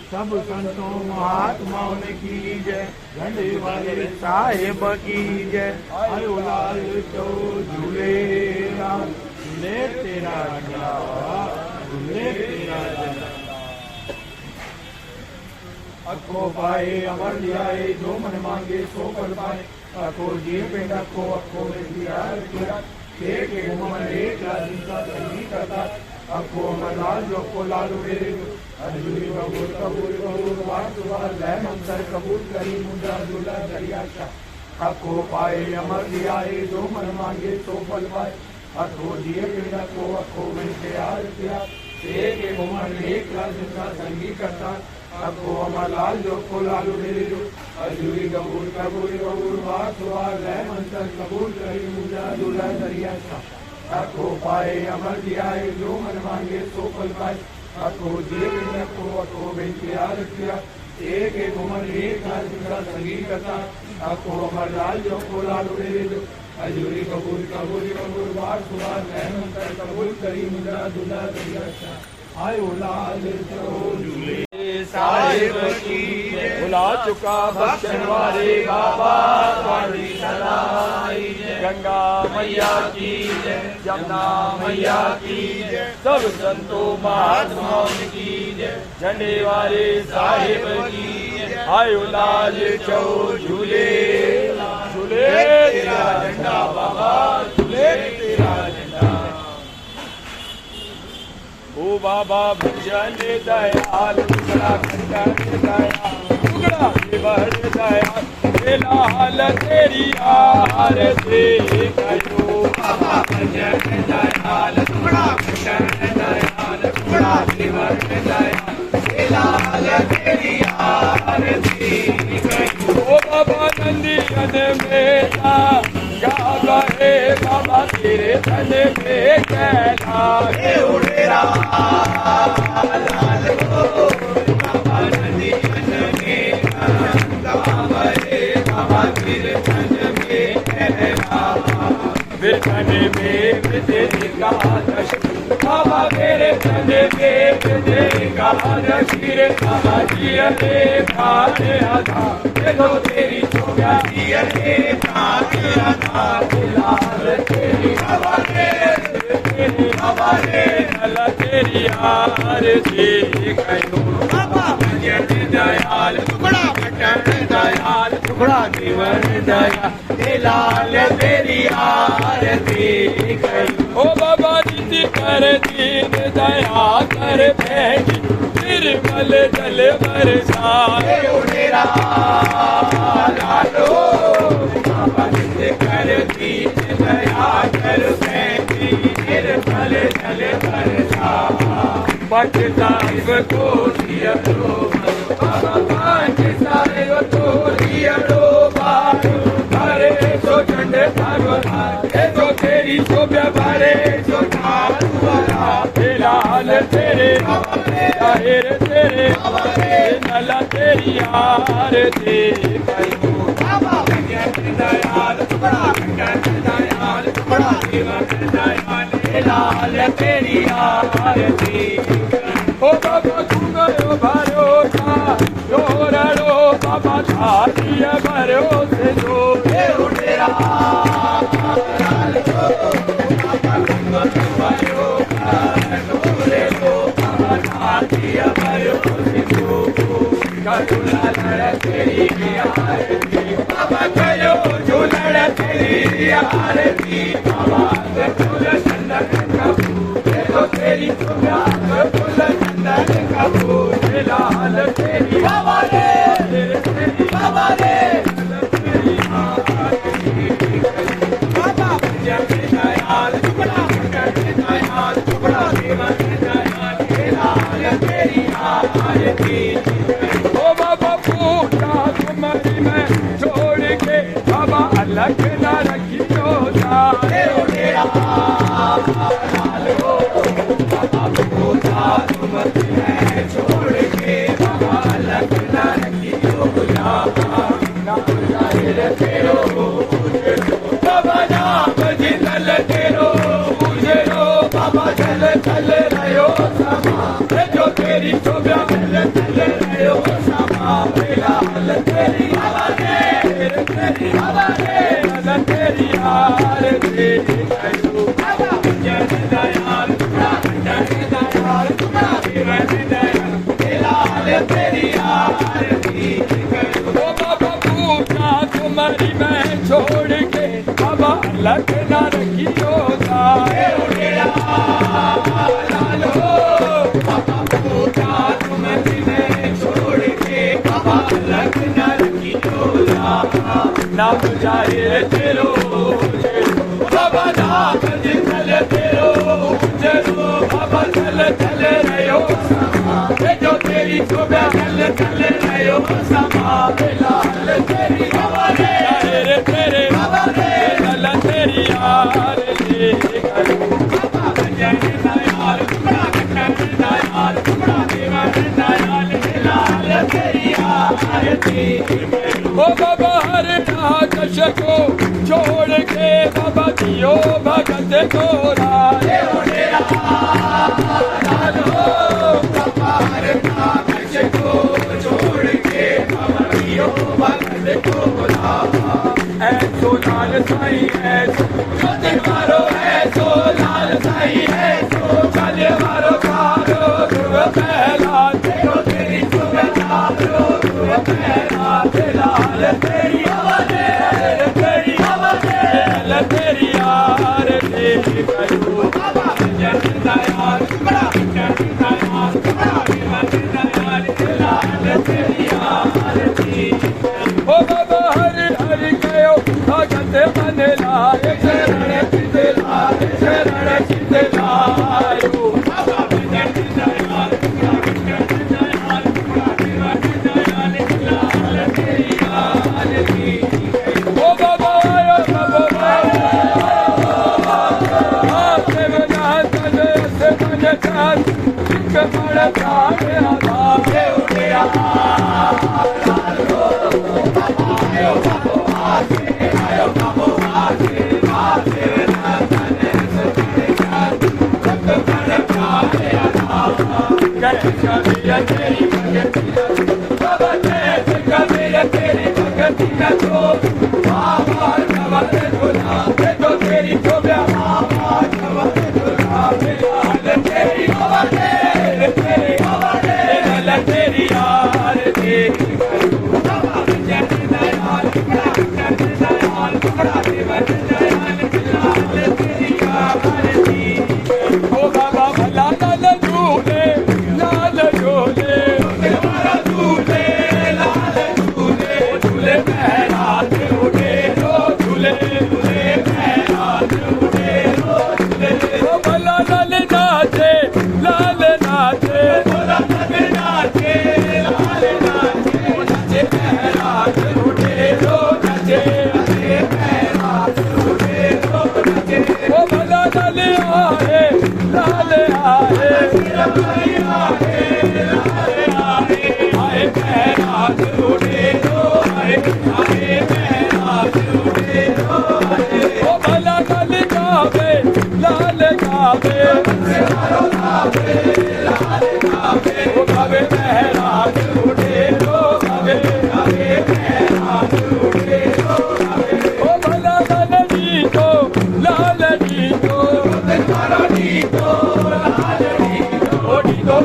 सब संतों महात्माओं की जय, झंडे वाले साहेब की जय। आयो लाल तो झूले राम, झूले तेरा झंडा, झूले तेरा झंडा। अखो पाए अमर दियाए, जो मन मांगे सो कर पाए। अखो जी पे रखो, अखो में दिया रखा, एक घुमन एक लाल का संगी करता। अखो अमर लाल जो को लालू मेरे, अर्जुनी कबूल कबूल कबूल वार सुवार लय मंत्र कबूल करी मुद्रा दूल्हा दरिया का। अखो पाए अमर दियाए, जो मन मांगे सो फल पाए। अखो दिए बिना को अखो में प्यार किया, एक घुमन एक लाल का संगी करता। अखो अमर लाल जो को लालू मेरे जो, अर्जुनी कबूल कबूल कबूल वार सुवार लय मंत्र कबूल करी मुद्रा दूल्हा दरिया का। अखो पाए अमर दियाए, जो मन मांगे सो फल पाए। अखो दिए को अखो में प्यार किया, एक घुमन एक लाल का संगी करता। अखो अमर लाल जो को लालू मेरे जो, अर्जुनी कबूल कबूल कबूल वार सुवार लय मंत्र कबूल करी मुद्रा दूल्हा दरिया का। आयो लाल तो झूले साहिब की जय, भुला चुका बख्शन वाले बाबा तुम्हारी सदाई जय। गंगा मैया की जय, जमुना मैया की जय, सब संतों महात्माओं की जय, झंडे वाले साहिब की जय। आयो लाल चौ झूले, झूले तेरा झंडा बाबा, झूले तेरा झंडा। ओ बाबा भजन दयाल, टुकड़ा कंकर दयाल, टुकड़ा देवर दयाल, लाल तेरी आरती करो। बाबा भजन दयाल, टुकड़ा कंकर दयाल, टुकड़ा देवर दयाल, लाल तेरी आरती करो। ओ बाबा नंदियन मेरा गावा है, बाबा तेरे तन में कैलाश उड़ेरा लाल हो। बाबा नंदियन मेरा गावा है, बाबा तेरे तन में कैलाश, फिर तन में विदेगा दश, बाबा मेरे तन में विदेगा दश। बाबा जिया दे खाने आधा, देखो तेरी चोगा जिया दे खाने आधा। लाल तेरी बाबा तेरी बाबा रे, लाल तेरी आरती करो। बाबा भजन दयाल, टुकड़ा कंकर दयाल, टुकड़ा देवर दयाल, लाल तेरी आरती करो। ओ बाबा नीति कर दीन दया कर भेजी, निर्मल जल बरसाए उड़ेरा लालो। बाबा नीति कर दीन दया कर भेजी, निर्मल जल बरसाए। पट साहिब को दिया लो, बाबा पांच साहिब को दिया लो, बारो बारे सो झंडे थारो थारे, तो तेरी शोभा बारे सो थारू वाला। लाल तेरे ताहिर तेरे लाला तेरी आरती करो। बाबा भजन दयाल, टुकड़ा कंकर दयाल, टुकड़ा देवर दयाल, लाल तेरी आरती करो। ओ बाबा घुंगरो भरोसा जोरड़ो, बाबा थारिया भरोसे दो उड़ेरा लाल हो। बाबा घुंगरो भरोसा दिया भरोसे दो, करुणा लड़ तेरी आरती। बाबा करो जो लड़ तेरी आरती, बाबा फूल चंदन का फूल, देखो तेरी चुम्या फूल चंदन का फूल, लाल तेरी बाबा रे, तेरी बाबा रे, तेरी आरती। बाबा भजन दयाल, टुकड़ा कंकर दयाल, टुकड़ा देवर दयाल, तेरी आरती। ओ बाबा पूजा तुम्हारी मैं छोड़ के, बाबा अलग न रखियो सारे उड़ेरा लाल हो। बाबा पूजा तुम्हारी मैं छोड़ के, बाबा अलग न ओ बाबा पूजा तुम्हारी मैं छोड़ के बाबा अलग ना रखियो सारे उड़ेरा लालो बाबा पूजा तुम्हारी मैं छोड़ के बाबा अलग ना रखियो नाम जाहिर तेरो बाबा नाम चल तेरो चलो बाबा चल चल रहो जो तेरी शोभा चल चल रहो समा लाल तेरी हमारे तेरे चल तेरी यार ले बाबा भजन दयाल टुकड़ा कटन दयाल टुकड़ा देवन दयाल लाल तेरी आरती ओ बाबा हर नाकश को छोड़ के बाबा दियो भगत को राले उड़ेरा लालो बाबा हर नाकश को छोड़ के बाबा दियो भगत को ऐसो लाल साईं ऐसो चलते मारो ऐसो लाल साईं ऐसो चले मारो कारो ध्रुव पहला तेरो तेरी सुबह चारो ध्रुव पहला लाल तेरी आवाज़ तेरी आवाज़ तेरी यार तेरी करो बाबा भजन दयाल बड़ा भजन दयाल बड़ा भजन दयाल लाल तेरी आरती ओ बाबा हर हर कयो भगत मन लाए शरण चित लाए शरण चित लायो बाबा भजन दयाल बड़ा भजन दयाल बड़ा भजन दयाल लाल तेरी आरती ओ बाबा आयो बाबा आते बना तने से तने चार एक बड़ा तारे आधारे उठे लालो बाबा आयो बाबा आयो बाबा आते बना तने से तने चार एक बड़ा तारे आधारे कभी तेरी भगती बाबा कभी तेरी भगती न छो बाबा नवल दुला तो तेरी शोभा बाबा नवल दुला लाल तेरी आवाज़ तेरी आवाज़ लाल तेरी यार तेरी बाबा भजन दयाल बड़ा भजन दयाल बड़ा देवन दयाल लाल तेरी आरती ओ बाबा भला लाल झूले लाल झूले हमारा झूले लाल झूले झूले महराज उड़े रो झूले झूले महराज उड़े रो झूले ओ भला लाल नाचे लाल नाचे भला लाल नाचे लाल नाचे नाचे महराज उड़े रो नाचे नाचे महराज उड़े रो नाचे ओ भला लाल आए लाल आए आए महराज उड़े रो आए महराज उड़े रो ओ भला लाल गावे लाल गावे ओ गावे महराज उड़े रो गावे महराज उड़े रो ओ भला लाल जी को लाल जी को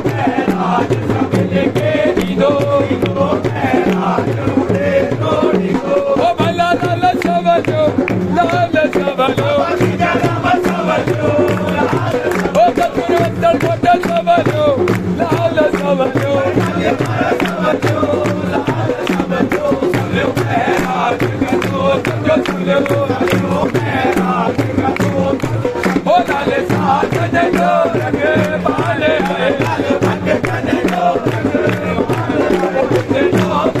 महराज सब लेके दीदो महराज उड़े रो ओ भला लाल सबलो लाल सबलो ओ कतुर अंदर मोटा सबलो लाल सबलो महराज कतो महराज कतो ओ लाल साथ जो रंग बाले लाल भगत जो रंग बाले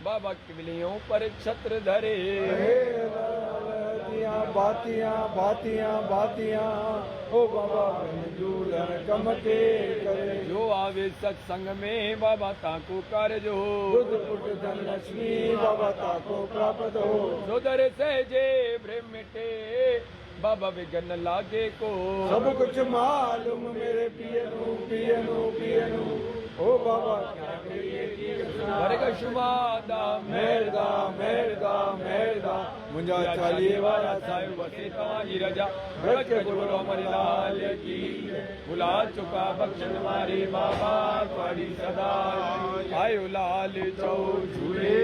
बाबा किवलियों पर छत्र धरे। बातियां बातियां बातियां ओ बाबा झूलन कमके करे। जो आवे सत्संग में बाबा ताको कार्य हो। बुद्ध पुट धन लक्ष्मी बाबा ताको प्राप्त हो। सोदर सहजे ब्रह्म मिटे बाबा विघन लागे को। सब कुछ मालूम मेरे पियनु पियनु पियनु ओ बाबा क्या करिए वर्ग शुमादा मेरदा मेरदा मेरदा मुंजा चालीहे वाला साहिब वसे तवाजी रजा ब्रज के गुरु अमर लाल की। भुला चुका बख्शन मारे बाबा तुम्हारी सदा। आयो लाल चौ झूले।